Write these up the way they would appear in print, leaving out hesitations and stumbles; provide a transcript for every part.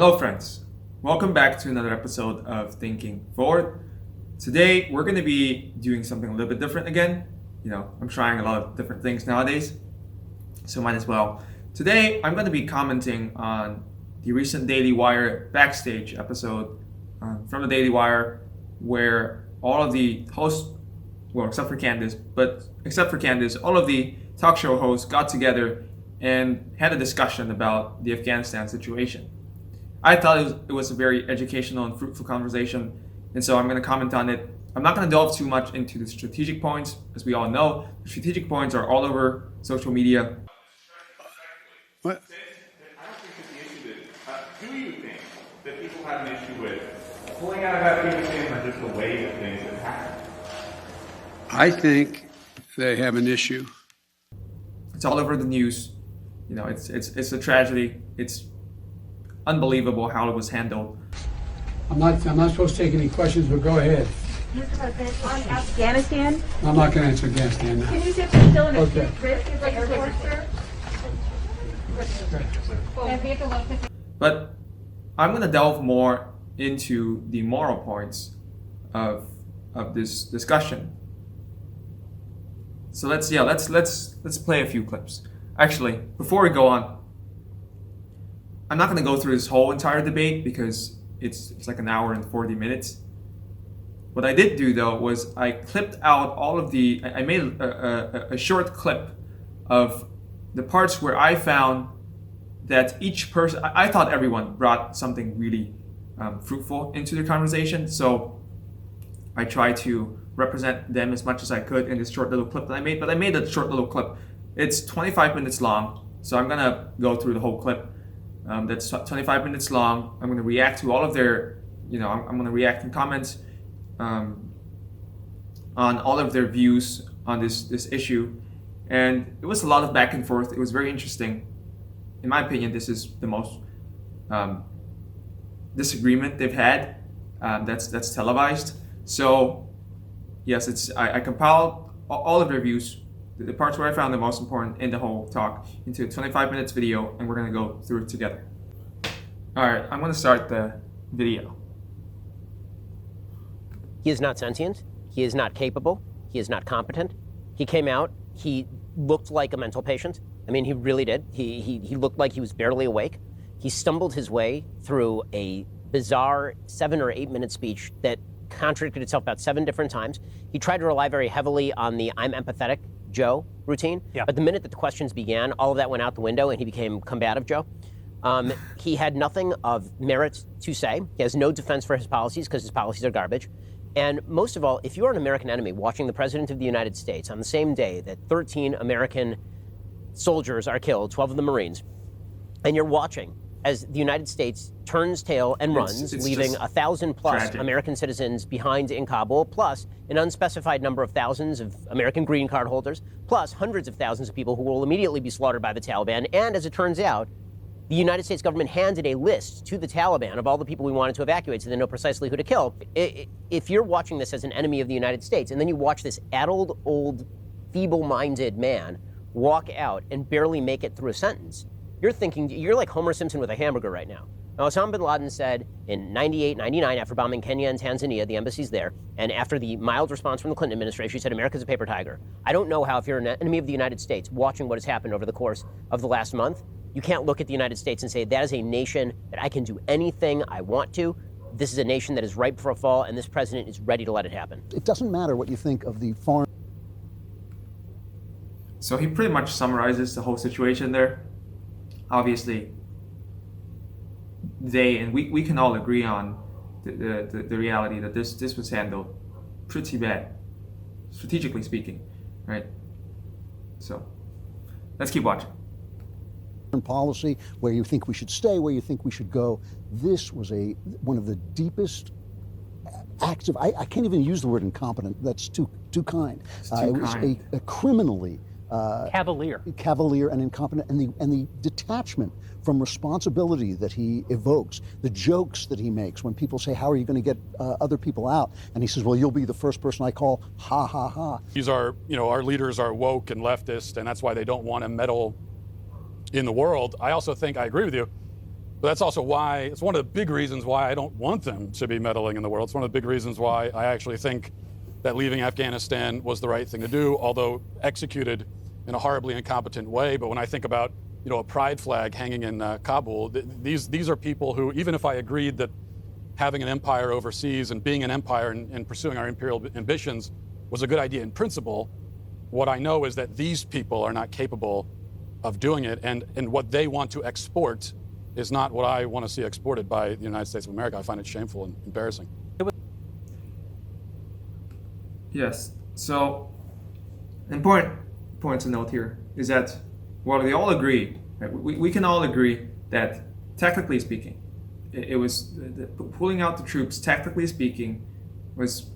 Hello friends, welcome back to another episode of Thinking Forward. Today we're going to be doing something a little bit different again. I'm trying a lot of different things nowadays, so might as well. Today I'm going to be commenting on the recent Daily Wire Backstage episode from the Daily Wire, where all of the hosts, well except for Candace, all of the talk show hosts got together and had a discussion about the Afghanistan situation. I thought it was a very educational and fruitful conversation, and so I'm going to comment on it. I'm not going to delve too much into the strategic points. As we all know, the strategic points are all over social media. What? I don't think that the issue that, do you think that people have an issue with pulling out of Afghanistan or just the way that things have happened? I think they have an issue. It's all over the news. It's a tragedy. It's unbelievable how it was handled. I'm not supposed to take any questions, but go ahead. Mr. President, on Afghanistan, I'm not going to answer Afghanistan now. can you say if there's still an Okay. acute risk of like a torture? But I'm going to delve more into the moral points of this discussion. So let's play a few clips. Actually, before we go on, I'm not going to go through this whole entire debate because it's like an hour and 40 minutes. What I did do though was I clipped out I made a short clip of the parts where I found that each person, I thought everyone brought something really fruitful into the conversation. So I tried to represent them as much as I could in this short little clip that I made. But I made a short little clip. It's 25 minutes long, so I'm going to go through the whole clip. That's 25 minutes long. I'm going to react to all of their, I'm going to react in comments on all of their views on this issue. And it was a lot of back and forth. It was very interesting. In my opinion, this is the most disagreement they've had that's televised. So yes, I compiled all of their views, the parts where I found the most important in the whole talk, into a 25 minutes video, and we're going to go through it together. All right, I'm going to start the video. He is not sentient. He is not capable. He is not competent. He came out. He looked like a mental patient. I mean, he really did. He looked like he was barely awake. He stumbled his way through a bizarre 7 or 8 minute speech that contradicted itself about 7 different times. He tried to rely very heavily on the "I'm empathetic, Joe" routine. Yeah. But the minute that the questions began, all of that went out the window and he became combative Joe. He had nothing of merit to say. He has no defense for his policies because his policies are garbage. And most of all, if you are an American enemy watching the President of the United States on the same day that 13 American soldiers are killed, 12 of them Marines, and you're watching as the United States turns tail and runs, leaving 1,000 plus tragic American citizens behind in Kabul, plus an unspecified number of thousands of American green card holders, plus hundreds of thousands of people who will immediately be slaughtered by the Taliban. And as it turns out, the United States government handed a list to the Taliban of all the people we wanted to evacuate so they know precisely who to kill. If you're watching this as an enemy of the United States, and then you watch this addled, old, feeble-minded man walk out and barely make it through a sentence, you're thinking, you're like Homer Simpson with a hamburger right now. Now, Osama bin Laden said in 98, 99, after bombing Kenya and Tanzania, the embassies there, and after the mild response from the Clinton administration, he said, "America's a paper tiger." I don't know how, if you're an enemy of the United States, watching what has happened over the course of the last month, you can't look at the United States and say, that is a nation that I can do anything I want to. This is a nation that is ripe for a fall, and this president is ready to let it happen. It doesn't matter what you think of the foreign. So he pretty much summarizes the whole situation there. Obviously, we can all agree on the reality that this was handled pretty bad, strategically speaking, right? So let's keep watching. Policy, where you think we should stay, where you think we should go. This was one of the deepest acts of, I can't even use the word incompetent, that's too kind. It was a criminally cavalier and incompetent, and the detachment from responsibility that he evokes, the jokes that he makes when people say, "How are you going to get other people out?" And he says, "Well, you'll be the first person I call." Ha ha ha. These are, our leaders are woke and leftist, and that's why they don't want to meddle in the world. I also think, I agree with you, But that's also why, it's one of the big reasons why I don't want them to be meddling in the world. It's one of the big reasons why I actually think that leaving Afghanistan was the right thing to do, although executed in a horribly incompetent way. But when I think about, a pride flag hanging in Kabul, these are people who, even if I agreed that having an empire overseas and being an empire and pursuing our imperial ambitions was a good idea in principle, what I know is that these people are not capable of doing it, and what they want to export is not what I want to see exported by the United States of America. I find it shameful and embarrassing. Yes. So, important point to note here is that while they all agree, right, we can all agree that technically speaking, it was pulling out the troops. Technically speaking, was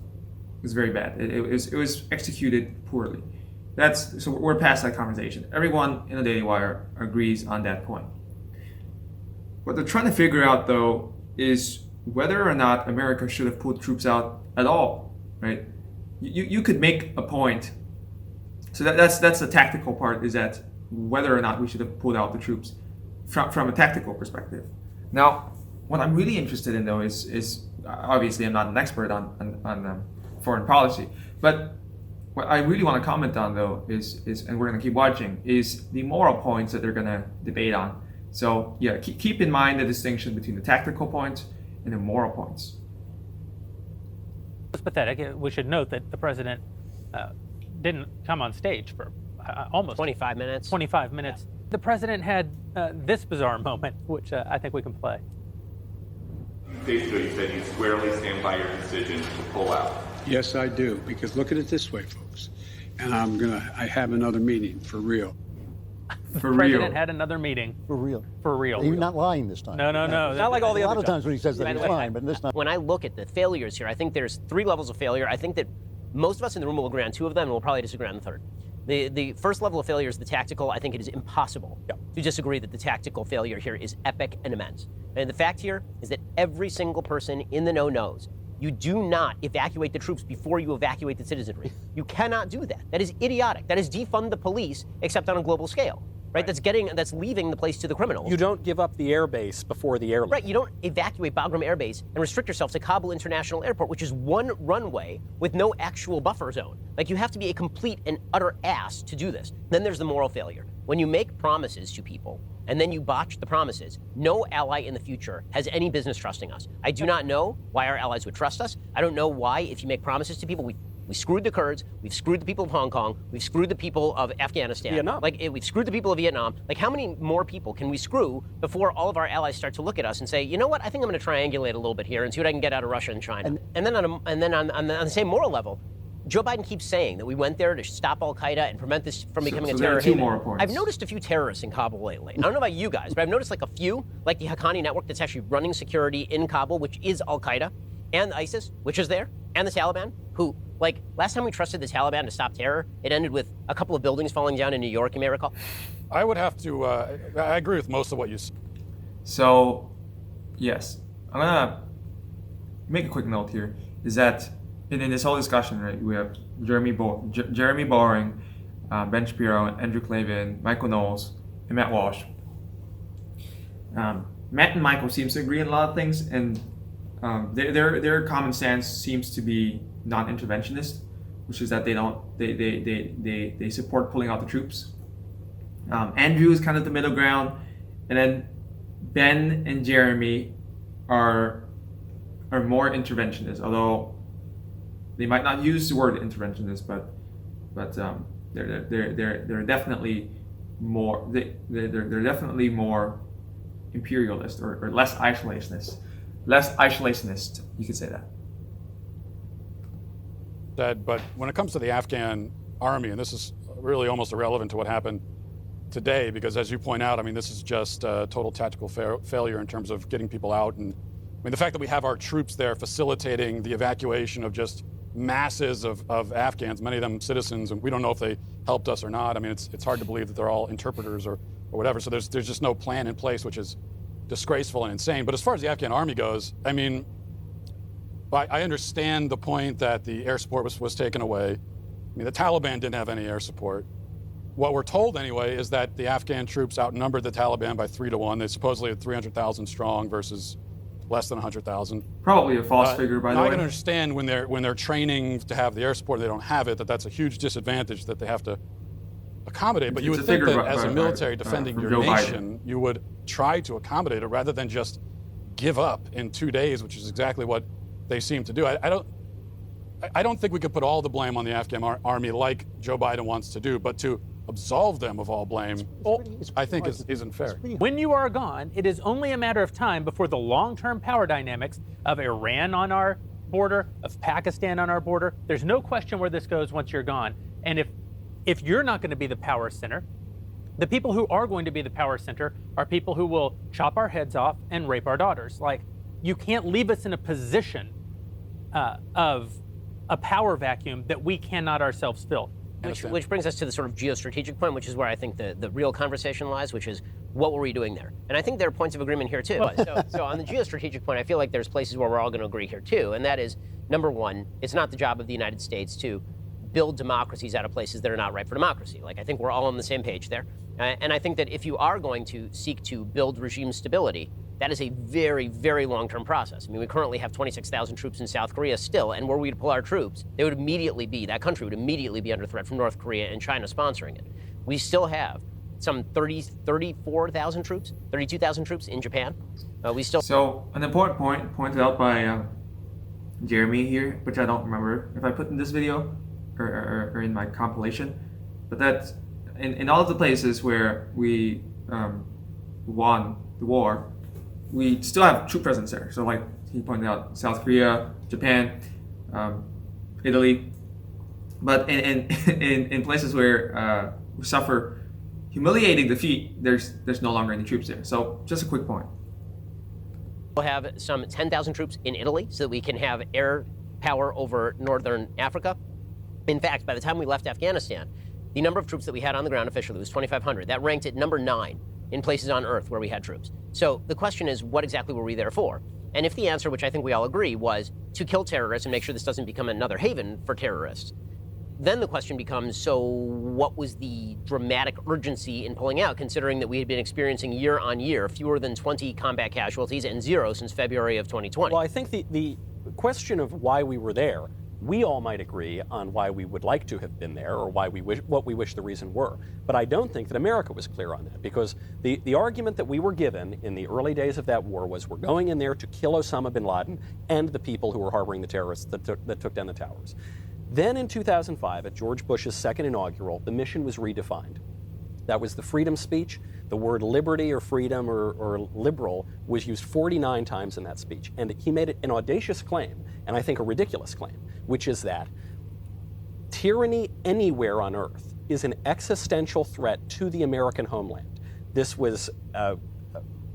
very bad. It was executed poorly. So we're past that conversation. Everyone in the Daily Wire agrees on that point. What they're trying to figure out, though, is whether or not America should have pulled troops out at all, right? You could make a point. So that's the tactical part, is that whether or not we should have pulled out the troops from a tactical perspective. Now, what I'm really interested in, though, is obviously I'm not an expert on foreign policy, but what I really want to comment on, though, is and we're going to keep watching, is the moral points that they're going to debate on. So yeah, keep in mind the distinction between the tactical points and the moral points. It's pathetic. We should note that the president didn't come on stage for almost 25 minutes. 25 minutes. Yeah. The president had this bizarre moment, which I think we can play. Days ago, you said you squarely stand by your decision to pull out. Yes, I do, because look at it this way, folks. And I have another meeting for real. For the president real. had another meeting. For real. For real. He's not lying this time. No. It's not like all the other times when he says that he's lying, but this time. When I look at the failures here, I think there's 3 levels of failure. I think that most of us in the room will agree on 2 of them, and we'll probably disagree on the 3rd. The first level of failure is the tactical. I think it is impossible to disagree that the tactical failure here is epic and immense. And the fact here is that every single person in the know knows you do not evacuate the troops before you evacuate the citizenry. You cannot do that. That is idiotic. That is defund the police, except on a global scale. Right? That's leaving the place to the criminals. You don't give up the airbase before the airlift. Right, you don't evacuate Bagram Air Base and restrict yourself to Kabul International Airport, which is 1 runway with no actual buffer zone. Like, you have to be a complete and utter ass to do this. Then there's the moral failure. When you make promises to people and then you botch the promises, no ally in the future has any business trusting us. I do not know why our allies would trust us. I don't know why, if you make promises to people, we screwed the Kurds, we've screwed the people of Hong Kong, we've screwed the people of Afghanistan. Vietnam. We've screwed the people of Vietnam. Like, how many more people can we screw before all of our allies start to look at us and say, you know what, I think I'm going to triangulate a little bit here and see what I can get out of Russia and China. And then on the same moral level, Joe Biden keeps saying that we went there to stop Al-Qaeda and prevent this from becoming a terror haven. More points. I've noticed a few terrorists in Kabul lately. I don't know about you guys, but I've noticed like a few, like the Haqqani network that's actually running security in Kabul, which is Al-Qaeda, and ISIS, which is there, and the Taliban, who, like, last time we trusted the Taliban to stop terror, it ended with a couple of buildings falling down in New York, you may recall. I would have to, I agree with most of what you said. So, yes, I'm gonna make a quick note here, is that in this whole discussion, right, we have Jeremy Boring, Ben Shapiro, Andrew Klavan, Michael Knowles, and Matt Walsh. Matt and Michael seems to agree on a lot of things, and their common stance seems to be non-interventionist, which is that they support pulling out the troops. Andrew is kind of the middle ground, and then Ben and Jeremy are more interventionist, although they might not use the word interventionist, but they're definitely more they're definitely more imperialist or less isolationist. Less isolationist, you could say that. But when it comes to the Afghan army, and this is really almost irrelevant to what happened today, because as you point out, I mean, this is just a total tactical failure in terms of getting people out. And I mean, the fact that we have our troops there facilitating the evacuation of just masses of Afghans, many of them citizens, and we don't know if they helped us or not. I mean, it's hard to believe that they're all interpreters or whatever. So there's just no plan in place, which is disgraceful and insane. But as far as the Afghan army goes, I mean, I understand the point that the air support was taken away. I mean, the Taliban didn't have any air support. what we're told anyway is that the Afghan troops outnumbered the Taliban by 3 to 1. They supposedly had 300,000 strong versus less than 100,000. Probably a false figure, by the way. I can understand when they're training to have the air support, they don't have it. That's a huge disadvantage that they have to accommodate. But you would think that as a military defending your nation, you would try to accommodate it rather than just give up in 2 days, which is exactly what they seem to do. I don't think we could put all the blame on the Afghan army like Joe Biden wants to do, but to absolve them of all blame, I think isn't fair. When you are gone, it is only a matter of time before the long-term power dynamics of Iran on our border, of Pakistan on our border, there's no question where this goes once you're gone. And if you're not going to be the power center, the people who are going to be the power center are people who will chop our heads off and rape our daughters. Like, you can't leave us in a position of a power vacuum that we cannot ourselves fill. Which brings us to the sort of geostrategic point, which is where I think the real conversation lies, which is what were we doing there? And I think there are points of agreement here too. So on the geostrategic point, I feel like there's places where we're all going to agree here too. And that is, number one, it's not the job of the United States to build democracies out of places that are not right for democracy. Like, I think we're all on the same page there. And I think that if you are going to seek to build regime stability, that is a very, very long-term process. I mean, we currently have 26,000 troops in South Korea still, and were we to pull our troops, that country would immediately be under threat from North Korea and China sponsoring it. We still have some 34,000 troops, 32,000 troops in Japan. So an important point pointed out by Jeremy here, which I don't remember if I put in this video or in my compilation, but that's in all of the places where we won the war, we still have troop presence there. So like he pointed out, South Korea, Japan, Italy. But in places where we suffer humiliating defeat, there's no longer any troops there. So just a quick point. We'll have some 10,000 troops in Italy so that we can have air power over northern Africa. In fact, by the time we left Afghanistan, the number of troops that we had on the ground officially was 2,500. That ranked at number 9 in places on Earth where we had troops. So the question is, what exactly were we there for? And if the answer, which I think we all agree, was to kill terrorists and make sure this doesn't become another haven for terrorists, then the question becomes, so what was the dramatic urgency in pulling out, considering that we had been experiencing year on year fewer than 20 combat casualties and 0 since February of 2020? Well, I think the question of why we were there, we all might agree on why we would like to have been there or why what we wish the reason were. But I don't think that America was clear on that, because the argument that we were given in the early days of that war was we're going in there to kill Osama bin Laden and the people who were harboring the terrorists that took down the towers. Then in 2005, at George Bush's second inaugural, the mission was redefined. That was the freedom speech. The word liberty or freedom or liberal was used 49 times in that speech. And he made it an audacious claim, and I think a ridiculous claim, which is that tyranny anywhere on earth is an existential threat to the American homeland. This was a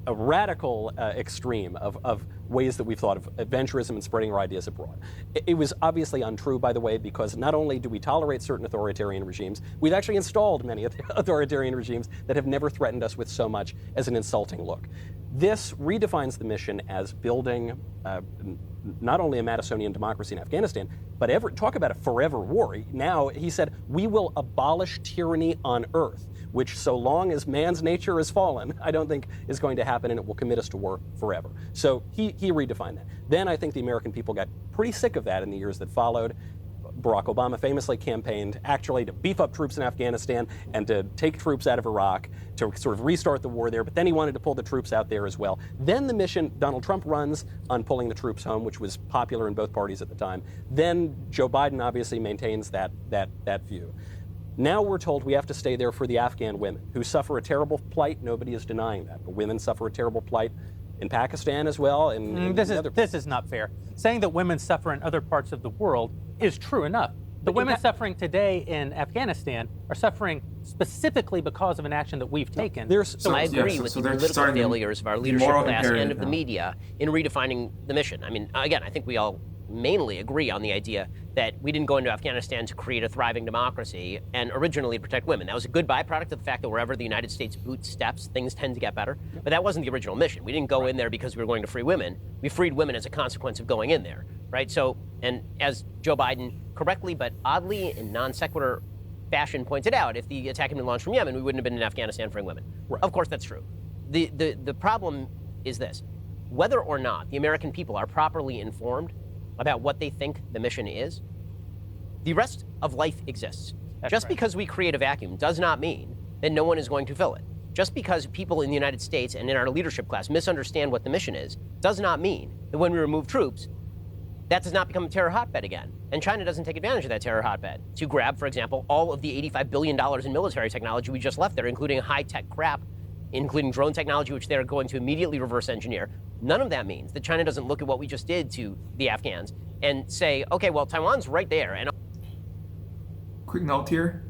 radical extreme of ways that we've thought of adventurism and spreading our ideas abroad. It was obviously untrue, by the way, because not only do we tolerate certain authoritarian regimes, we've actually installed many authoritarian regimes that have never threatened us with so much as an insulting look. This redefines the mission as building not only a Madisonian democracy in Afghanistan, but talk about a forever war. Now, he said, we will abolish tyranny on earth, which so long as man's nature is fallen, I don't think is going to happen, and it will commit us to war forever. So he redefined that. Then I think the American people got pretty sick of that in the years that followed. Barack Obama famously campaigned actually to beef up troops in Afghanistan and to take troops out of Iraq to sort of restart the war there, but then he wanted to pull the troops out there as well. Then the mission Donald Trump runs on pulling the troops home, which was popular in both parties at the time. Then Joe Biden obviously maintains that view. Now we're told we have to stay there for the Afghan women who suffer a terrible plight. Nobody is denying that, but women suffer a terrible plight in Pakistan as well. This is not fair. Saying that women suffer in other parts of the world is true enough. The women suffering today in Afghanistan are suffering specifically because of an action that we've taken. I agree with the political failures of our leadership class and of the media in redefining the mission. I mean, again, I think we all mainly agree on the idea that we didn't go into Afghanistan to create a thriving democracy and originally to protect women. That was a good byproduct of the fact that wherever the United States boots steps, things tend to get better. But that wasn't the original mission. We didn't go in there because we were going to free women. We freed women as a consequence of going in there, right? So, and as Joe Biden correctly but oddly in non sequitur fashion pointed out, if the attack had been launched from Yemen, we wouldn't have been in Afghanistan freeing women. Right. Of course, that's true. The problem is this. Whether or not the American people are properly informed about what they think the mission is, the rest of life exists. Just because we create a vacuum does not mean that no one is going to fill it. Just because people in the United States and in our leadership class misunderstand what the mission is, does not mean that when we remove troops, that does not become a terror hotbed again. And China doesn't take advantage of that terror hotbed to grab, for example, all of the $85 billion in military technology we just left there, including high-tech crap, including drone technology, which they're going to immediately reverse engineer. None of that means that China doesn't look at what we just did to the Afghans and say, okay, well, Taiwan's right there. And Quick note here.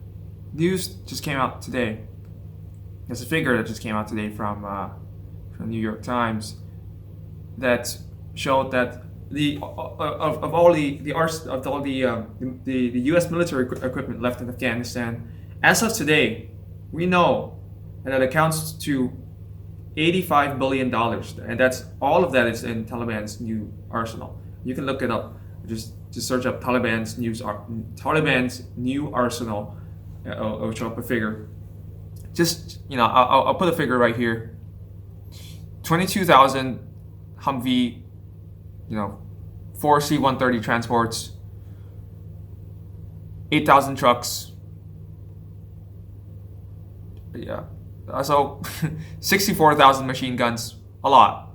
News just came out today. There's a figure that just came out today from New York Times that showed that the U.S. military equipment left in Afghanistan, as of today, we know that it accounts to $85 billion, and that's all of that is in Taliban's new arsenal. You can look it up. Just search up Taliban's new arsenal. It'll show up a figure. Just I'll put a figure right here. 22,000 Humvee, 4 C-130 transports, 8,000 trucks. Yeah. So 64,000 machine guns, a lot.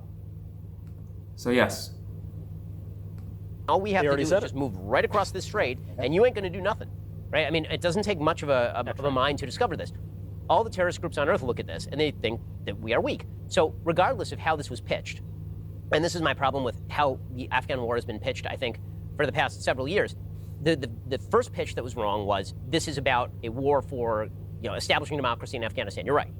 So yes. all we have to do is just move right across this strait, and you ain't going to do nothing, right? I mean, it doesn't take much of a mind to discover this. All the terrorist groups on Earth look at this, and they think that we are weak. So regardless of how this was pitched, and this is my problem with how the Afghan war has been pitched, I think, for the past several years, the first pitch that was wrong was this is about a war for establishing democracy in Afghanistan. You're right.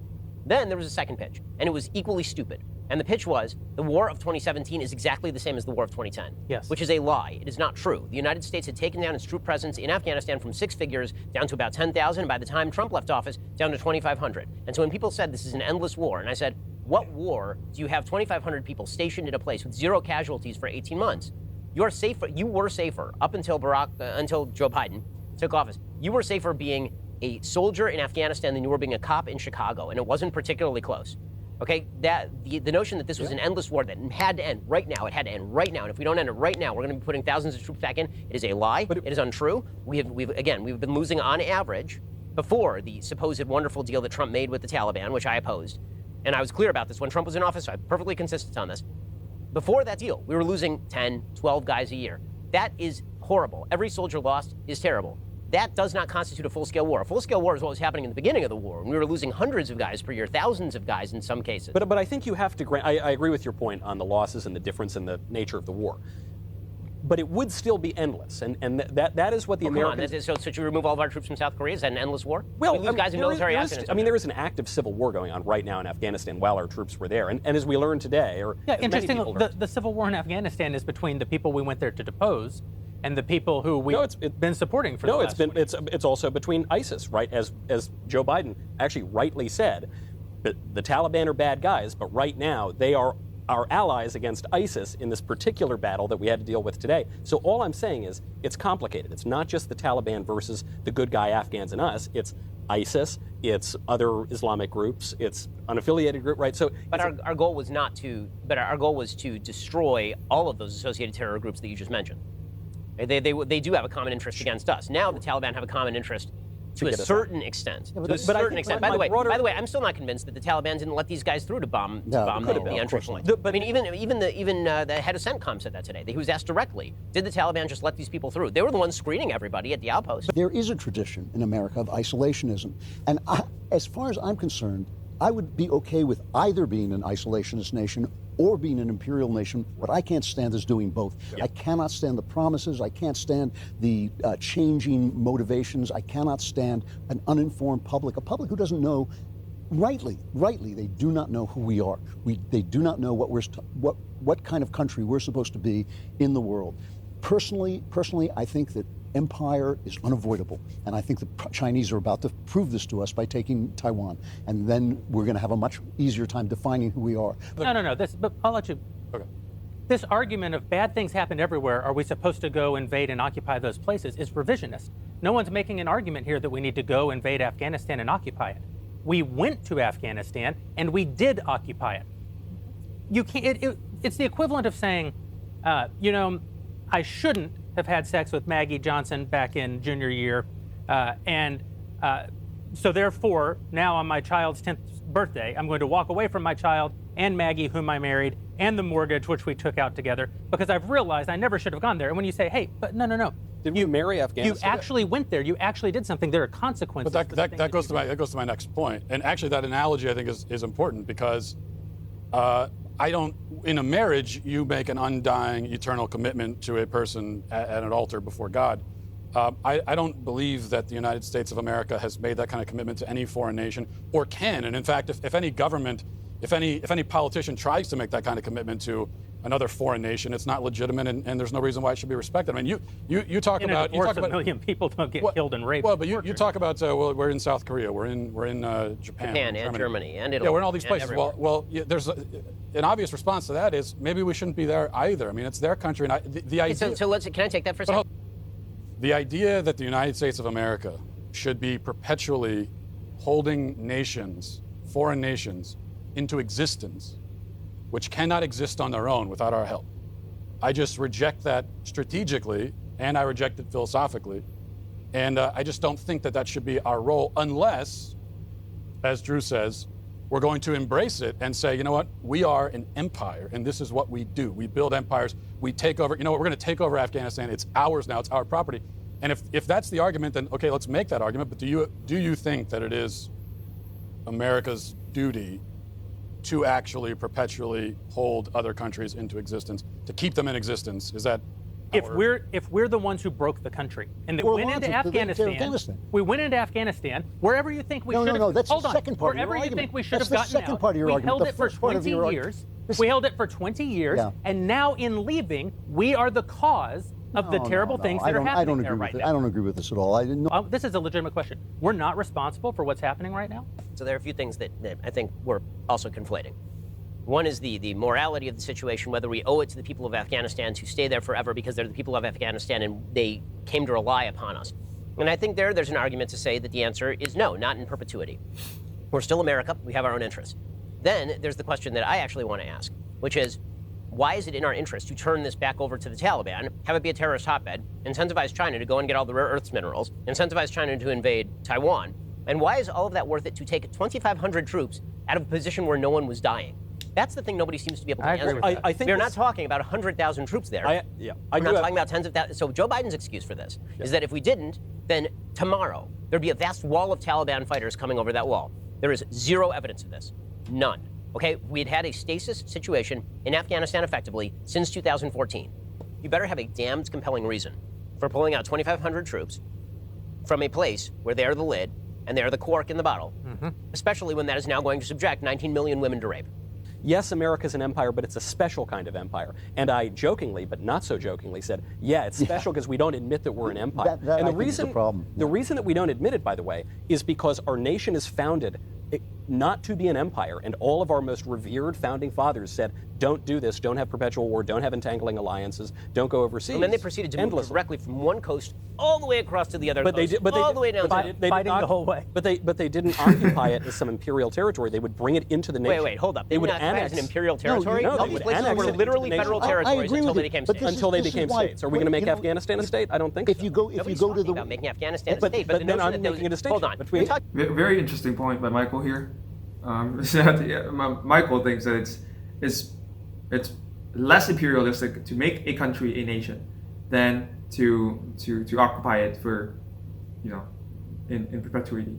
Then there was a second pitch, and it was equally stupid. And the pitch was the war of 2017 is exactly the same as the war of 2010, yes, which is a lie. It is not true. The United States had taken down its troop presence in Afghanistan from 6 figures down to about 10,000, and by the time Trump left office, down to 2,500. And so when people said this is an endless war, and I said, what war do you have 2,500 people stationed in a place with 0 casualties for 18 months? You were safer up until until Joe Biden took office. You were safer being a soldier in Afghanistan than you were being a cop in Chicago, and it wasn't particularly close. Okay, the notion that this was an endless war that had to end right now, it had to end right now, and if we don't end it right now, we're going to be putting thousands of troops back in. It is a lie. But it is untrue. We've been losing on average before the supposed wonderful deal that Trump made with the Taliban, which I opposed, and I was clear about this when Trump was in office. So I'm perfectly consistent on this. Before that deal, we were losing 10, 12 guys a year. That is horrible. Every soldier lost is terrible. That does not constitute a full-scale war. A full-scale war is what was happening in the beginning of the war, and we were losing hundreds of guys per year, thousands of guys in some cases. But I think you have to grant, I agree with your point on the losses and the difference in the nature of the war. But it would still be endless, and that is what the Americans... So should we remove all of our troops from South Korea? Is that an endless war? Well, we lose guys in military actions. there is an active civil war going on right now in Afghanistan while our troops were there, and as we learned today, interesting. The civil war in Afghanistan is between the people we went there to depose and the people who we've been supporting for the last 20 years. It's also between ISIS, right? As Joe Biden actually rightly said, the Taliban are bad guys, but right now they are our allies against ISIS in this particular battle that we had to deal with today. So all I'm saying is it's complicated. It's not just the Taliban versus the good guy Afghans and us. It's ISIS, it's other Islamic groups, it's unaffiliated group, right? So, but our goal was not to. But our goal was to destroy all of those associated terror groups that you just mentioned. They do have a common interest against us. Now the Taliban have a common interest to a certain extent. By the way, I'm still not convinced that the Taliban didn't let these guys through to bomb the entry point. I mean, even the head of CENTCOM said that today. He was asked directly, did the Taliban just let these people through? They were the ones screening everybody at the outpost. There is a tradition in America of isolationism. And as far as I'm concerned, I would be okay with either being an isolationist nation or being an imperial nation. What I can't stand is doing both. Yep. I cannot stand the promises. I can't stand the changing motivations. I cannot stand an uninformed public, a public who doesn't know, rightly, they do not know who we are. They do not know what kind of country we're supposed to be in the world. Personally, I think that empire is unavoidable, and I think the Chinese are about to prove this to us by taking Taiwan, and then we're going to have a much easier time defining who we are. No. But I'll let you. Okay. This argument of bad things happened everywhere, are we supposed to go invade and occupy those places, is revisionist. No one's making an argument here that we need to go invade Afghanistan and occupy it. We went to Afghanistan and we did occupy it. You can't. It's the equivalent of saying, I shouldn't have had sex with Maggie Johnson back in junior year, so therefore, now on my child's 10th birthday, I'm going to walk away from my child and Maggie, whom I married, and the mortgage, which we took out together, because I've realized I never should have gone there. And when you say, hey, but no. Did you marry Afghanistan? You actually went there. You actually did something. There are consequences. But that goes to my next point. And actually, that analogy I think is important because in a marriage, you make an undying, eternal commitment to a person at an altar before God. I don't believe that the United States of America has made that kind of commitment to any foreign nation or can. And in fact, if any government, if any politician tries to make that kind of commitment to another foreign nation, it's not legitimate, and there's no reason why it should be respected. I mean, you talk about a million people don't get killed and raped. Well, but you talk about we're in South Korea, we're in Japan and Germany and Italy. Yeah, we're in all these places. Well, there's an obvious response to that is maybe we shouldn't be there either. I mean, it's their country, and the idea. Can I take that for a second? The idea that the United States of America should be perpetually holding nations, foreign nations, into existence, which cannot exist on their own without our help. I just reject that strategically, and I reject it philosophically. And I just don't think that should be our role unless, as Drew says, we're going to embrace it and say, you know what, we are an empire, and this is what we do. We build empires, we take over, you know what, we're going to take over Afghanistan. It's ours now, it's our property. And if that's the argument, then okay, let's make that argument. But do you think that it is America's duty to actually perpetually hold other countries into existence, to keep them in existence? Is that if we're the ones who broke the country and went into Afghanistan, we went into Afghanistan, wherever you think we should have. No, that's hold the on. second part Wherever of your you argument. think we should have That's the gotten second out. part of your We argument. held The it for first part of 20 your years. We held it for 20 years, Yeah. and now in leaving, we are the cause of the terrible things that are happening there right now. I don't agree with this at all. I didn't know. This is a legitimate question. We're not responsible for what's happening right now? So there are a few things that I think we're also conflating. One is the morality of the situation, whether we owe it to the people of Afghanistan to stay there forever because they're the people of Afghanistan and they came to rely upon us. And I think there's an argument to say that the answer is no, not in perpetuity. We're still America. We have our own interests. Then there's the question that I actually want to ask, which is, why is it in our interest to turn this back over to the Taliban, have it be a terrorist hotbed, incentivize China to go and get all the rare earths minerals, incentivize China to invade Taiwan? And why is all of that worth it to take 2,500 troops out of a position where no one was dying? That's the thing nobody seems to be able to answer. I think we're not talking about 100,000 troops there. We're not talking about tens of thousands. So Joe Biden's excuse for this is that if we didn't, then tomorrow there'd be a vast wall of Taliban fighters coming over that wall. There is zero evidence of this. None. Okay, we'd had a stasis situation in Afghanistan effectively since 2014. You better have a damned compelling reason for pulling out 2,500 troops from a place where they are the lid and they're the cork in the bottle, especially when that is now going to subject 19 million women to rape. Yes, America's an empire, but it's a special kind of empire. And I jokingly, but not so jokingly, said, yeah, it's special because we don't admit that we're an empire. That and I think is the problem. The reason that we don't admit it, by the way, is because our nation is founded not to be an empire, and all of our most revered founding fathers said, don't do this, don't have perpetual war, don't have entangling alliances, don't go overseas. And then they proceeded to move directly from one coast all the way across to the other coast, all the way down fighting the whole way. But they didn't occupy it as some imperial territory. They would bring it into the nation. Wait, hold up. They would annex an imperial territory? No, all they these would places annex were it literally into the federal nation. territories until they became states. Until they became states. Are we going to make Afghanistan a state? I don't think if so. you go Nobody's to talking the about making Afghanistan a state, but then I'm making a distinction. Hold on. Very interesting point by Michael here. Michael thinks that it's less imperialistic to make a country a nation than to occupy it for, in perpetuity.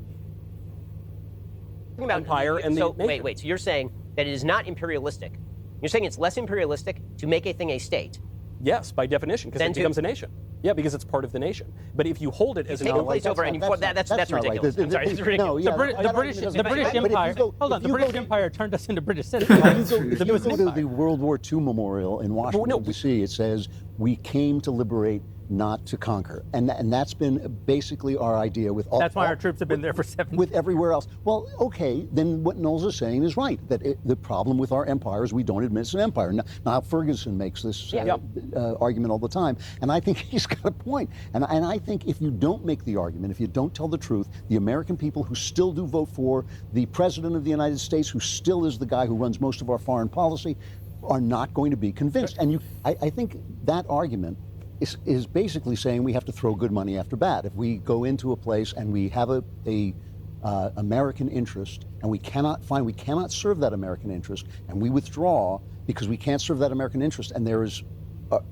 Empire and so wait. So you're saying that it is not imperialistic? You're saying it's less imperialistic to make a thing a state? Yes, by definition, because it becomes a nation. Yeah, because it's part of the nation. But if you hold it as an place over, and that's ridiculous. I'm sorry, that's ridiculous. No, yeah, The British Empire. Hold on, the British Empire turned us into British citizens. If you go to the World War II memorial in Washington, D.C., it says, we came to liberate not to conquer. And that's been basically our idea with all. That's why our troops have been there for 7 years. With everywhere else. Well, okay, then what Knowles is saying is right, that the problem with our empire is we don't admit it's an empire. Now Ferguson makes this argument all the time, and I think he's got a point. And I think if you don't make the argument, if you don't tell the truth, the American people who still do vote for the President of the United States, who still is the guy who runs most of our foreign policy, are not going to be convinced. And I think that argument is basically saying we have to throw good money after bad. If we go into a place and we have a American interest and we cannot serve that American interest, and we withdraw because we can't serve that American interest, and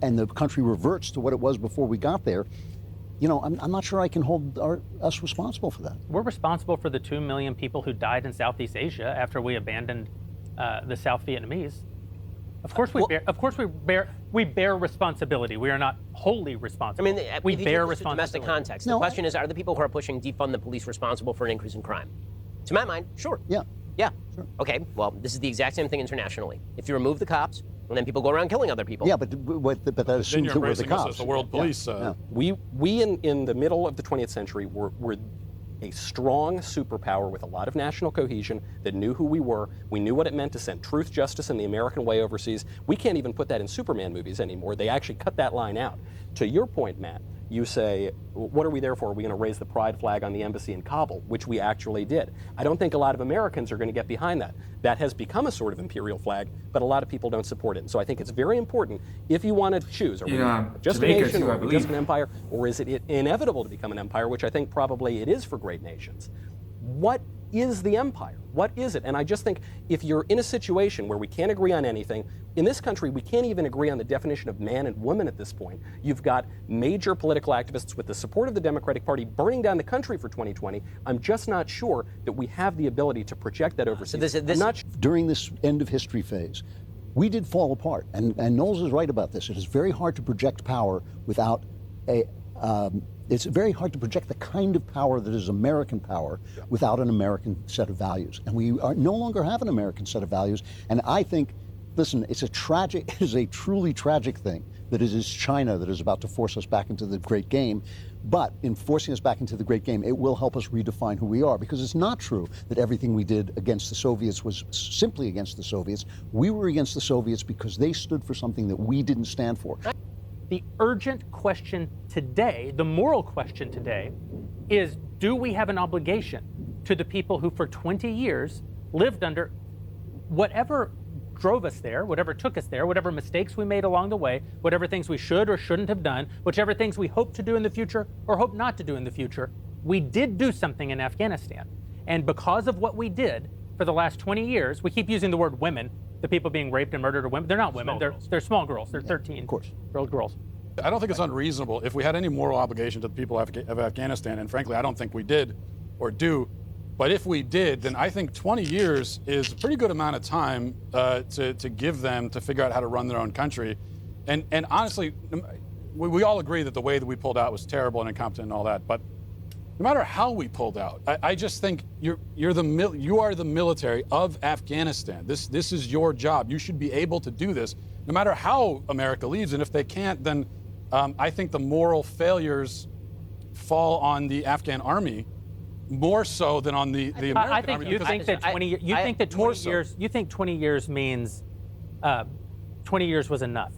and the country reverts to what it was before we got there, I'm not sure I can hold us responsible for that. We're responsible for the 2 million people who died in Southeast Asia after we abandoned the South Vietnamese. Of course we bear responsibility. We are not wholly responsible. I mean, we bear responsibility. Domestic context. No, the question is, are the people who are pushing defund the police responsible for an increase in crime? To my mind, sure. Yeah. Yeah. Sure. Okay. Well, this is the exact same thing internationally. If you remove the cops, and then people go around killing other people. Yeah, but that assumes that we're the cops. As the world police. We in the middle of the 20th century were a strong superpower with a lot of national cohesion that knew who we were. We knew what it meant to send truth, justice, and the American way overseas. We can't even put that in Superman movies anymore. They actually cut that line out. To your point, Matt, you say, what are we there for? Are we going to raise the pride flag on the embassy in Kabul, which we actually did? I don't think a lot of Americans are going to get behind that. That has become a sort of imperial flag, but a lot of people don't support it. And so I think it's very important, if you want to choose, are we just a nation, or are we just an empire, or is it inevitable to become an empire, which I think probably it is for great nations. What is the empire? What is it? And I just think if you're in a situation where we can't agree on anything, in this country we can't even agree on the definition of man and woman at this point. You've got major political activists with the support of the Democratic Party burning down the country for 2020. I'm just not sure that we have the ability to project that overseas. During this end of history phase, we did fall apart. And Knowles is right about this. It is very hard to project power without it's very hard to project the kind of power that is American power without an American set of values. And we no longer have an American set of values. And I think, listen, it is a truly tragic thing that it is China that is about to force us back into the great game. But in forcing us back into the great game, it will help us redefine who we are, because it's not true that everything we did against the Soviets was simply against the Soviets. We were against the Soviets because they stood for something that we didn't stand for. The urgent question today, the moral question today, is do we have an obligation to the people who for 20 years lived under whatever drove us there, whatever took us there, whatever mistakes we made along the way, whatever things we should or shouldn't have done, whichever things we hope to do in the future or hope not to do in the future. We did do something in Afghanistan. And because of what we did for the last 20 years, we keep using the word women. The people being raped and murdered are women. They're not women. They're small girls. They're 13-year-old girls. I don't think it's unreasonable. If we had any moral obligation to the people of Afghanistan, and frankly, I don't think we did or do, but if we did, then I think 20 years is a pretty good amount of time to give them to figure out how to run their own country. And honestly, we all agree that the way that we pulled out was terrible and incompetent and all that, but no matter how we pulled out, I just think you are the military of Afghanistan. This is your job. You should be able to do this, no matter how America leaves. And if they can't, then I think the moral failures fall on the Afghan army more so than on the American army. I think you think that 20. You think that 20 years. You think 20 years means 20 years was enough.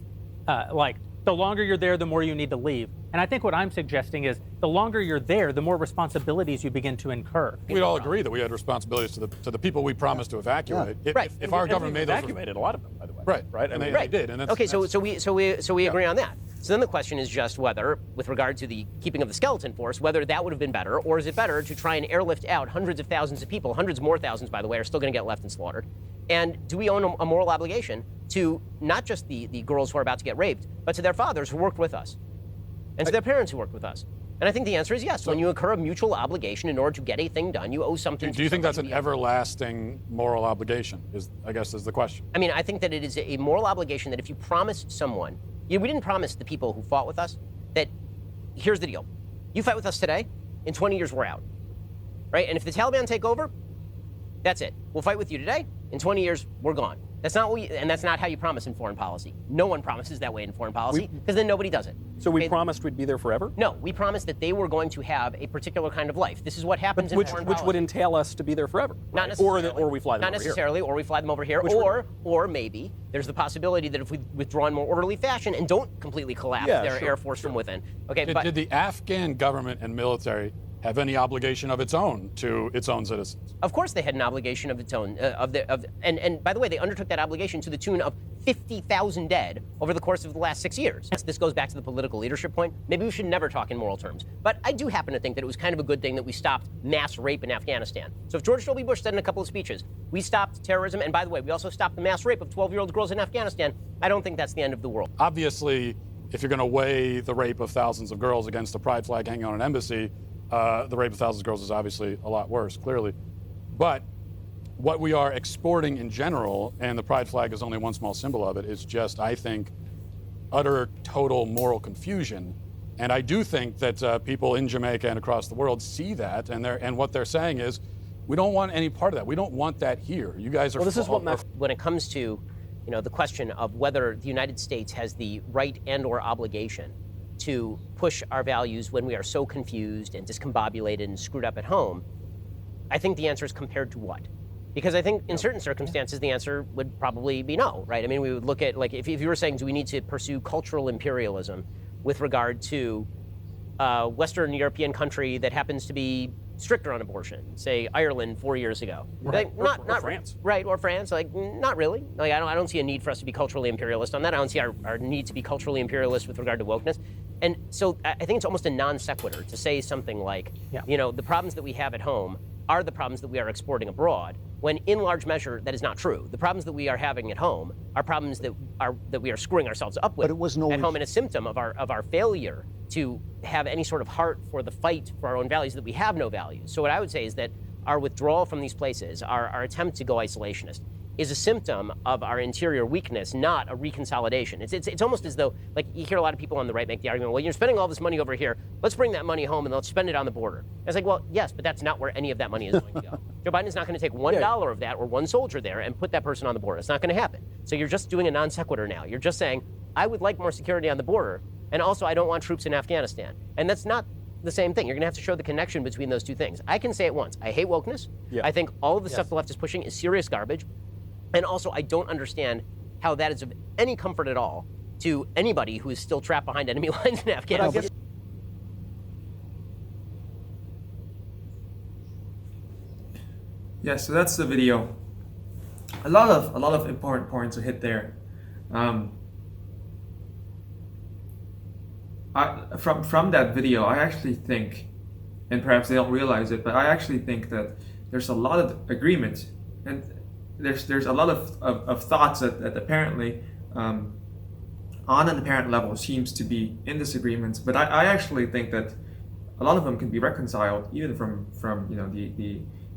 Like the longer you're there, the more you need to leave. And I think what I'm suggesting is the longer you're there, the more responsibilities you begin to incur. We'd all agree that we had responsibilities to the people we promised to evacuate. Yeah. Right. If our government made those evacuated a lot of them, by the way. Right. And they did. And that's, okay. So we agree on that. So then the question is just whether, with regard to the keeping of the skeleton force, whether that would have been better, or is it better to try and airlift out hundreds of thousands of people, hundreds more thousands, by the way, are still going to get left and slaughtered? And do we own a moral obligation to not just the girls who are about to get raped, but to their fathers who worked with us, and to their parents who worked with us? And I think the answer is yes. When you incur a mutual obligation in order to get a thing done, you owe something. Do you think that's an everlasting moral obligation? I guess is the question. I mean, I think that it is a moral obligation that if you promise someone, we didn't promise the people who fought with us that here's the deal: you fight with us today, in 20 years we're out, right? And if the Taliban take over, that's it. We'll fight with you today. In 20 years, we're gone. That's not and that's not how you promise in foreign policy. No one promises that way in foreign policy, because then nobody does it. So we promised we'd be there forever? No, we promised that they were going to have a particular kind of life. This is what happens in foreign policy. Which would entail us to be there forever. Not necessarily. Or we fly them Not over necessarily, or we fly them over here. Or maybe there's the possibility that if we withdraw in more orderly fashion and don't completely collapse their air force from within. Okay, Did the Afghan government and military have any obligation of its own to its own citizens? Of course, they had an obligation of its own. And by the way, they undertook that obligation to the tune of 50,000 dead over the course of the last 6 years. This goes back to the political leadership point. Maybe we should never talk in moral terms. But I do happen to think that it was kind of a good thing that we stopped mass rape in Afghanistan. So if George W. Bush said in a couple of speeches, we stopped terrorism, and by the way, we also stopped the mass rape of 12-year-old girls in Afghanistan, I don't think that's the end of the world. Obviously, if you're going to weigh the rape of thousands of girls against a pride flag hanging on an embassy, the rape of thousands of girls is obviously a lot worse, clearly. But what we are exporting in general, and the pride flag is only one small symbol of it, is just, I think, utter, total moral confusion. And I do think that people in Jamaica and across the world see that, and what they're saying is, we don't want any part of that. We don't want that here. You guys are. Well, this is what when it comes to, the question of whether the United States has the right and/or obligation to push our values when we are so confused and discombobulated and screwed up at home, I think the answer is compared to what? Because I think in certain circumstances, the answer would probably be no, right? I mean, we would look at, like, if you were saying, do we need to pursue cultural imperialism with regard to a Western European country that happens to be stricter on abortion, say Ireland 4 years ago. Right. Like, Or France. Right, or France. Like, not really. Like, I don't see a need for us to be culturally imperialist on that. I don't see our need to be culturally imperialist with regard to wokeness. And so I think it's almost a non sequitur to say something like, the problems that we have at home are the problems that we are exporting abroad, when in large measure that is not true. The problems that we are having at home are problems that we are screwing ourselves up with But it wasn't always at home, and a symptom of our failure to have any sort of heart for the fight for our own values, that we have no values. So what I would say is that our withdrawal from these places, our attempt to go isolationist, is a symptom of our interior weakness, not a reconsolidation. It's almost as though, like, you hear a lot of people on the right make the argument, well, you're spending all this money over here, let's bring that money home and let's spend it on the border. It's like, well, yes, but that's not where any of that money is going to go. Joe Biden is not going to take $1 of that or one soldier there and put that person on the border. It's not going to happen. So you're just doing a non sequitur now. You're just saying, I would like more security on the border, and also I don't want troops in Afghanistan. And that's not the same thing. You're going to have to show the connection between those two things. I can say it once. I hate wokeness. Yeah. I think all of the stuff the left is pushing is serious garbage. And also, I don't understand how that is of any comfort at all to anybody who is still trapped behind enemy lines in Afghanistan. Yeah, so that's the video. A lot of important points are hit there. From that video, I actually think, and perhaps they don't realize it, but I actually think that there's a lot of agreement, and there's a lot of thoughts that apparently on an apparent level seems to be in disagreements. But I actually think that a lot of them can be reconciled, even from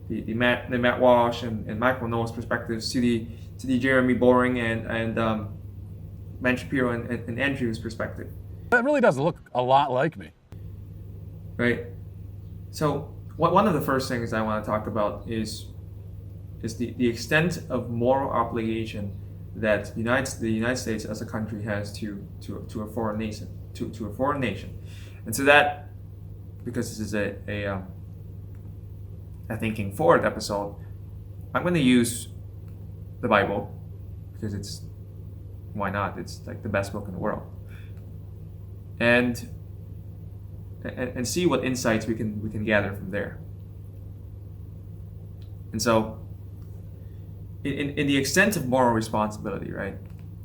the Matt Walsh and Michael Noah's perspectives to the Jeremy Boring and Ben Shapiro and Andrew's perspective. That really does look a lot like me. Right. So one of the first things I want to talk about is the extent of moral obligation that the United States as a country has to a foreign nation, to a foreign nation. And so that, because this is a thinking forward episode, I'm going to use the Bible, because why not? It's like the best book in the world. And see what insights we can gather from there. And so, in the extent of moral responsibility, right?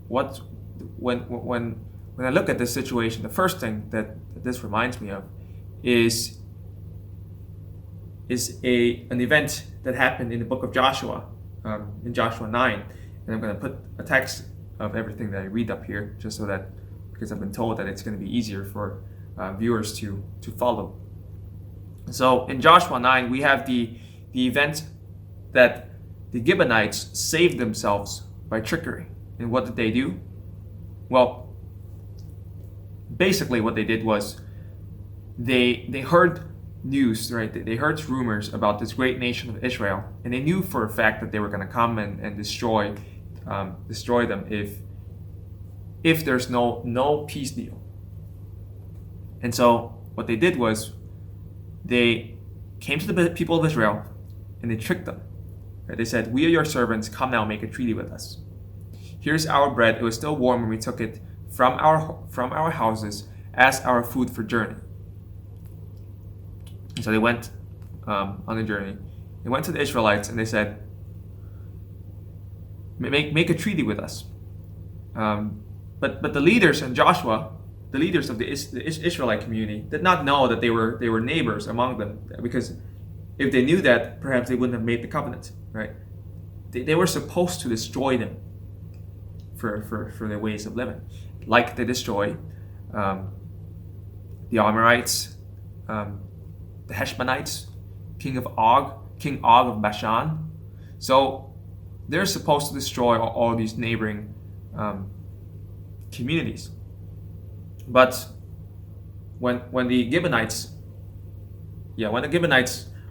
When I look at this situation, the first thing that this reminds me of is an event that happened in the book of Joshua, in Joshua 9, and I'm going to put a text of everything that I read up here, just so that, because I've been told that it's going to be easier for viewers to follow. So in Joshua 9, we have the event that the Gibeonites saved themselves by trickery. And what did they do? Well, basically what they did was they heard news, right? They heard rumors about this great nation of Israel, and they knew for a fact that they were going to come and destroy destroy them if there's no peace deal. And so what they did was they came to the people of Israel and they tricked them. Right? They said, "We are your servants. Come now, make a treaty with us. Here's our bread. It was still warm when we took it from our houses as our food for journey." And so they went on a journey. They went to the Israelites and they said, "Make a treaty with us." But the leaders and Joshua, the leaders of the Israelite community, did not know that they were neighbors among them, because if they knew that, perhaps they wouldn't have made the covenant, right? They were supposed to destroy them for their ways of living, like they destroyed the Amorites, the Heshbonites, King Og of Bashan. So they're supposed to destroy all these neighboring communities. But when the Gibeonites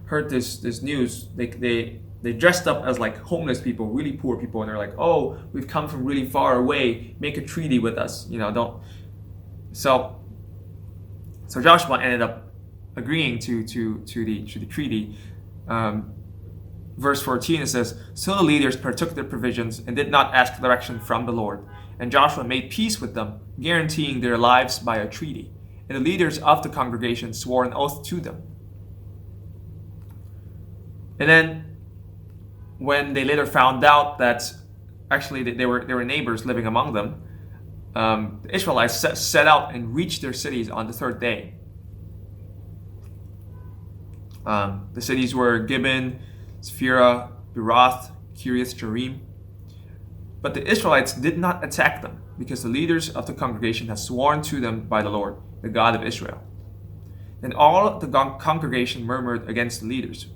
heard this news, they dressed up as like homeless people, really poor people, and they're like, "Oh, we've come from really far away. Make a treaty with us. Don't." So Joshua ended up agreeing to the treaty. Verse 14, it says, "So the leaders partook their provisions and did not ask direction from the Lord. And Joshua made peace with them, guaranteeing their lives by a treaty. And the leaders of the congregation swore an oath to them." And then, when they later found out that actually they were neighbors living among them, the Israelites set out and reached their cities on the third day. The cities were Gibeon, Sephirah, Beeroth, Kiriath Jearim. But the Israelites did not attack them, because the leaders of the congregation had sworn to them by the Lord, the God of Israel. Then all the congregation murmured against the leaders.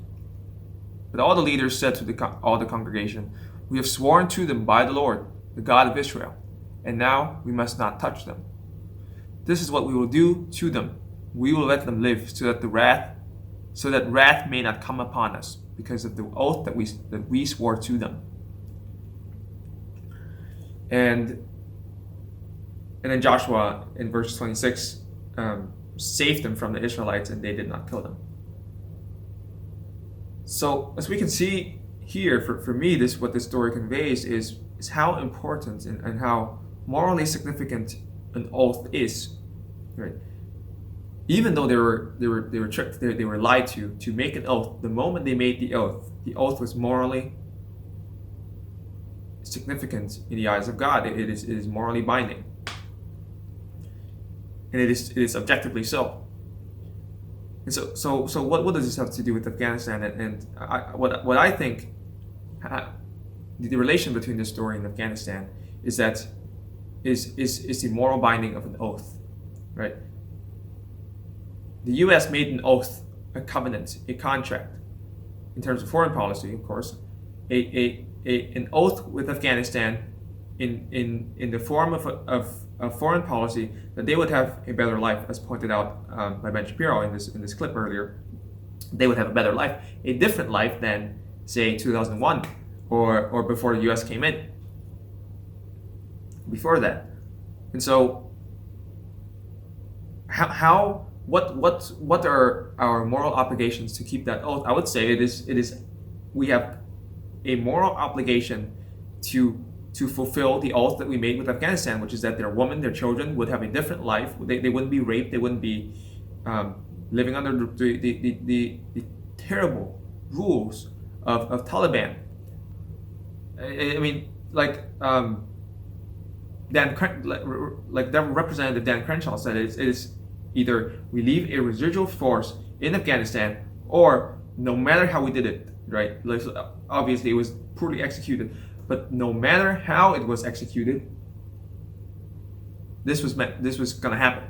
But all the leaders said to all the congregation, "We have sworn to them by the Lord, the God of Israel, and now we must not touch them. This is what we will do to them. We will let them live, so that wrath may not come upon us, because of the oath that we swore to them." And then Joshua, in verse 26, saved them from the Israelites, and they did not kill them. So, as we can see here, for me, what this story conveys is how important and how morally significant an oath is. Right? Even though they were tricked, they were lied to make an oath. The moment they made the oath was morally significant in the eyes of God. It is morally binding, and it is objectively so. And so what does this have to do with Afghanistan? And what I think the relation between this story and Afghanistan is the moral binding of an oath, right? The U.S. made an oath, a covenant, a contract, in terms of foreign policy, of course, an oath with Afghanistan in the form of foreign policy, that they would have a better life, as pointed out by Ben Shapiro in this clip earlier. They would have a better life, a different life than, say, 2001 or before the U.S. came in. Before that, and so what are our moral obligations to keep that oath? I would say we have a moral obligation to fulfill the oath that we made with Afghanistan, which is that their women, their children would have a different life. They wouldn't be raped. They wouldn't be living under the terrible rules of Taliban. I mean, Representative Dan Crenshaw said, it is either we leave a residual force in Afghanistan, or no matter how we did it, right? Obviously, it was poorly executed, but no matter how it was executed, this was going to happen.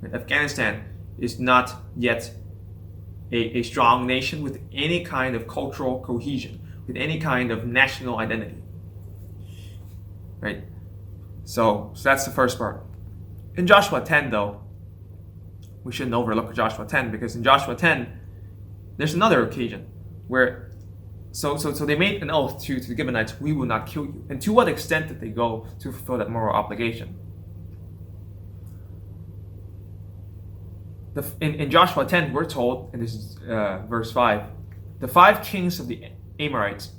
Right? Afghanistan is not yet a strong nation with any kind of cultural cohesion, with any kind of national identity, right? So that's the first part. In Joshua 10, though, we shouldn't overlook Joshua 10, because in Joshua 10, there's another occasion where So they made an oath to the Gibeonites, we will not kill you. And to what extent did they go to fulfill that moral obligation? In Joshua 10, we're told, and this is verse 5, the 5 kings of the Amorites,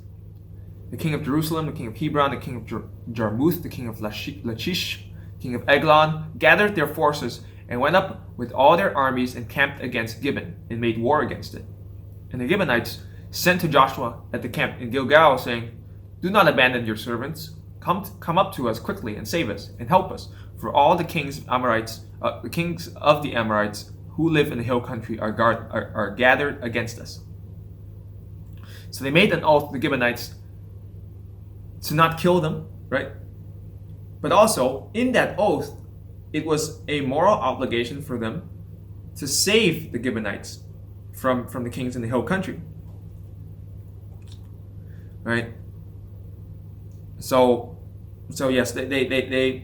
the king of Jerusalem, the king of Hebron, the king of Jarmuth, the king of Lachish, king of Eglon, gathered their forces and went up with all their armies and camped against Gibeon and made war against it. And the Gibeonites sent to Joshua at the camp in Gilgal, saying, do not abandon your servants. Come up to us quickly and save us and help us. For all the kings of the Amorites who live in the hill country are gathered against us. So they made an oath to the Gibeonites to not kill them, right? But also, in that oath, it was a moral obligation for them to save the Gibeonites from the kings in the hill country, right? So yes, the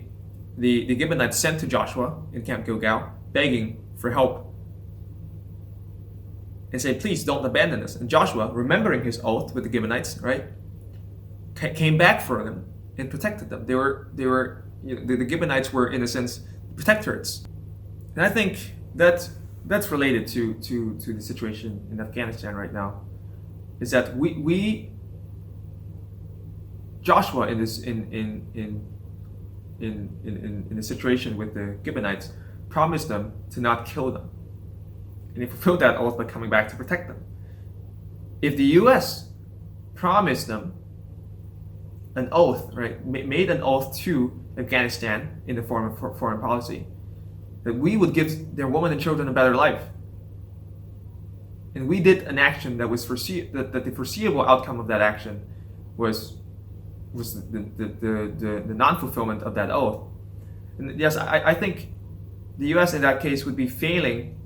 Gibeonites sent to Joshua in Camp Gilgal, begging for help, and say, please don't abandon us. And Joshua, remembering his oath with the Gibeonites, right, came back for them and protected them. They were the Gibeonites were, in a sense, protectorates. And I think that's related to the situation in Afghanistan right now, is that Joshua in the situation with the Gibeonites promised them to not kill them, and he fulfilled that oath by coming back to protect them. If the U.S. promised them an oath, right, made an oath to Afghanistan in the form of foreign policy, that we would give their women and children a better life, and we did an action that was that the foreseeable outcome of that action was the non-fulfillment of that oath. And yes, I think the U.S. in that case would be failing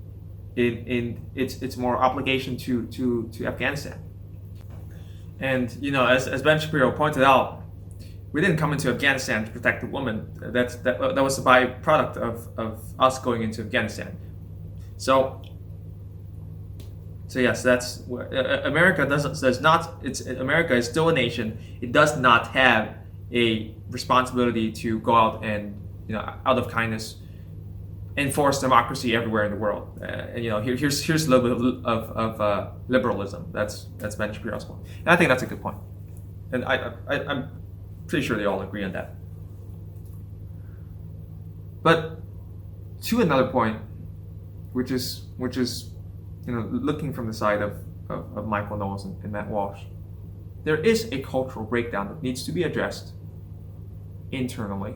in its moral obligation to Afghanistan. And as Ben Shapiro pointed out, we didn't come into Afghanistan to protect the woman. That was a byproduct of us going into Afghanistan. So yes, that's America America is still a nation. It does not have a responsibility to go out and out of kindness enforce democracy everywhere in the world. Here's a little bit of liberalism. That's Ben Shapiro's point, and I think that's a good point. And I'm pretty sure they all agree on that. But to another point, which is looking from the side of Michael Knowles and Matt Walsh, there is a cultural breakdown that needs to be addressed internally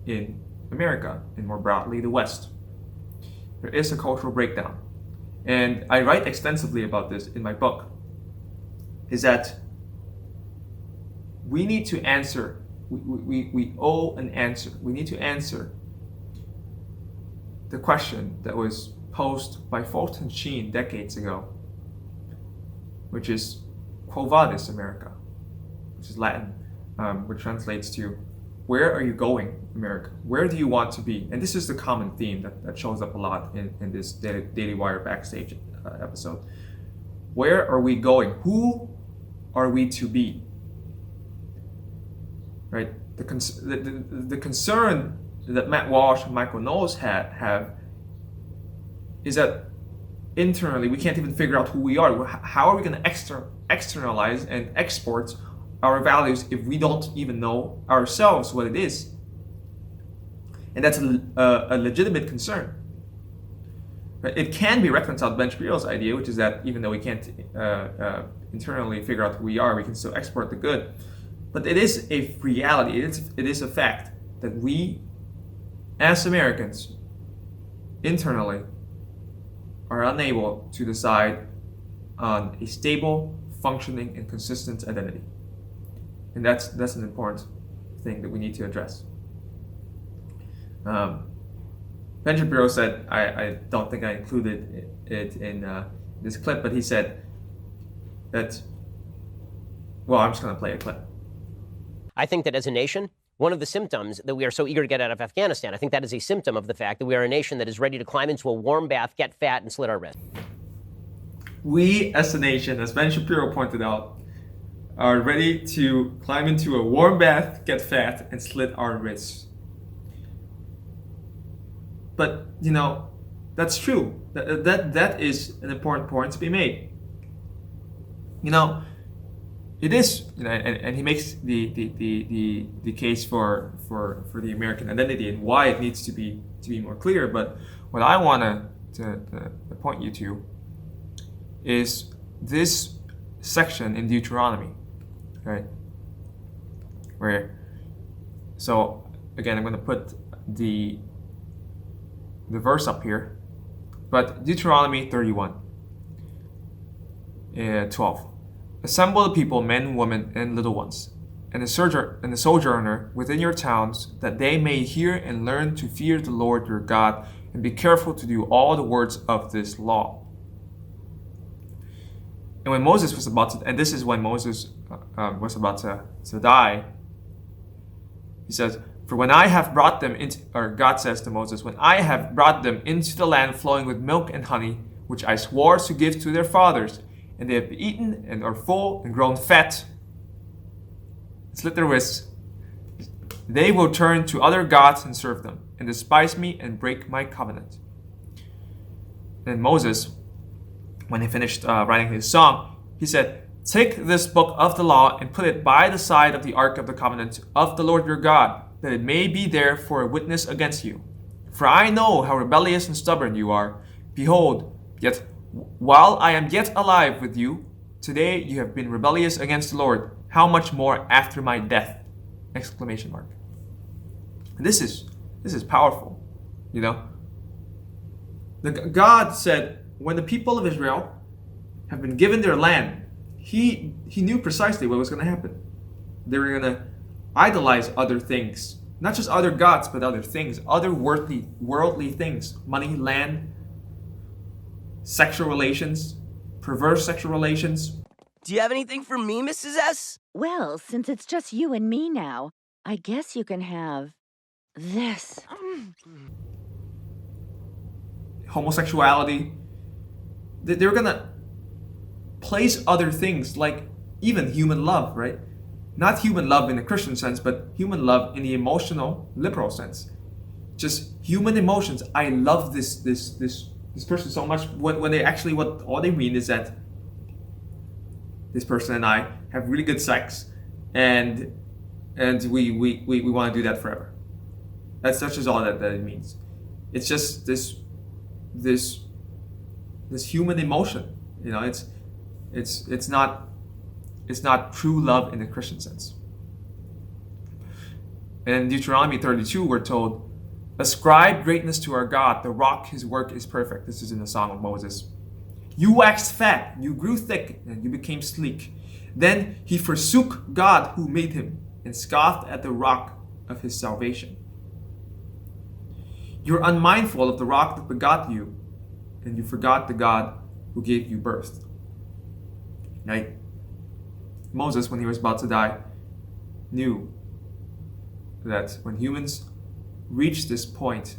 in America and more broadly the West. There is a cultural breakdown, and I write extensively about this in my book, is that we need to answer, we owe an answer. We need to answer the question that was posed by Fulton Sheen decades ago, which is, Quo Vadis, America? Which is Latin, which translates to, where are you going, America? Where do you want to be? And this is the common theme that shows up a lot in this Daily Wire Backstage episode. Where are we going? Who are we to be? Right? The concern that Matt Walsh and Michael Knowles have is that internally we can't even figure out who we are. How are we going to externalize and export our values if we don't even know ourselves what it is? And that's a legitimate concern. Right? It can be reconciled with Ben Shapiro's idea, which is that even though we can't internally figure out who we are, we can still export the good. But it is a reality, it is a fact that we, as Americans, internally, are unable to decide on a stable, functioning, and consistent identity. And that's an important thing that we need to address. Ben Shapiro said, I don't think I included it in this clip, but he said that, well, I'm just going to play a clip. I think that as a nation, one of the symptoms that we are so eager to get out of Afghanistan, I think that is a symptom of the fact that we are a nation that is ready to climb into a warm bath, get fat, and slit our wrists. We as a nation, as Ben Shapiro pointed out, are ready to climb into a warm bath, get fat, and slit our wrists. But, that's true. That is an important point to be made. It is, and he makes the case for the American identity and why it needs to be more clear. But what I want to point you to is this section in Deuteronomy, right? So again, I'm going to put the verse up here, but Deuteronomy 31, 12. Assemble the people, men, women, and little ones, and the sojourner within your towns, that they may hear and learn to fear the Lord your God, and be careful to do all the words of this law. And when Moses was about to, and this is when Moses was about to die, he says, for when I have brought them into, or God says to Moses, when I have brought them into the land flowing with milk and honey, which I swore to give to their fathers, and they have eaten and are full and grown fat, slit their wrists, they will turn to other gods and serve them, and despise me and break my covenant. And Moses, when he finished writing his song, he said, take this book of the law and put it by the side of the ark of the covenant of the Lord your God, that it may be there for a witness against you. For I know how rebellious and stubborn you are. Behold, yet while I am yet alive with you, today you have been rebellious against the Lord. How much more after my death? Exclamation mark. This is powerful, God said, when the people of Israel have been given their land, he knew precisely what was going to happen. They were going to idolize other things, not just other gods, but other things, other worldly things, money, land, sexual relations, perverse sexual relations. Do you have anything for me, Mrs. S? Well, since it's just you and me now, I guess you can have this. Homosexuality. They were going to place other things like even human love, right? Not human love in the Christian sense, but human love in the emotional, liberal sense. Just human emotions. I love this person so much. When they actually, what all they mean is that this person and I have really good sex, and we want to do that forever. That's just all that it means. It's just this human emotion. It's not true love in the Christian sense. And in Deuteronomy 32, we're told, ascribe greatness to our God, the rock, his work is perfect. This is in the Song of Moses. You waxed fat, you grew thick, and you became sleek. Then he forsook God who made him, and scoffed at the rock of his salvation. You're unmindful of the rock that begot you, and you forgot the God who gave you birth. Right? Moses, when he was about to die, knew that when humans reach this point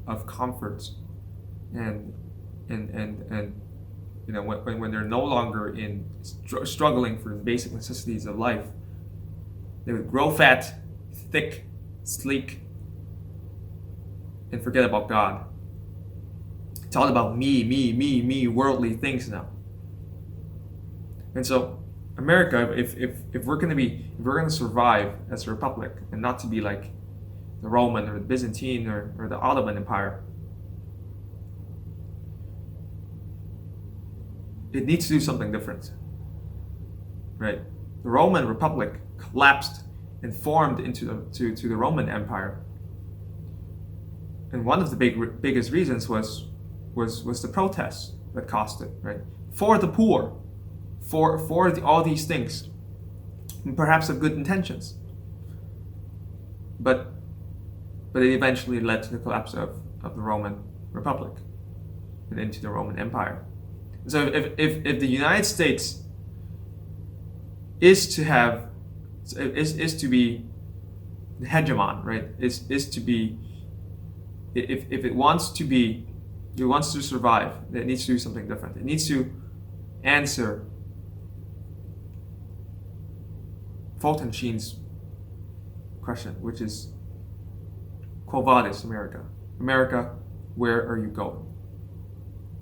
of comfort and when they're no longer in struggling for the basic necessities of life, they would grow fat, thick, sleek, and forget about God. It's all about me, worldly things now. And so America, if we're going to survive as a republic and not to be like the Roman or the Byzantine or the Ottoman Empire, it needs to do something different, right? The Roman Republic collapsed and formed into the Roman Empire, and one of the biggest reasons was the protests that caused it, right? For the poor, for all these things, and perhaps of good intentions, but it eventually led to the collapse of the Roman Republic and into the Roman Empire. So if the United States is to be the hegemon, right? Is to be, if it wants to survive, it needs to do something different. It needs to answer Fulton Sheen's question, which is, Quo Vadis, America? America, where are you going?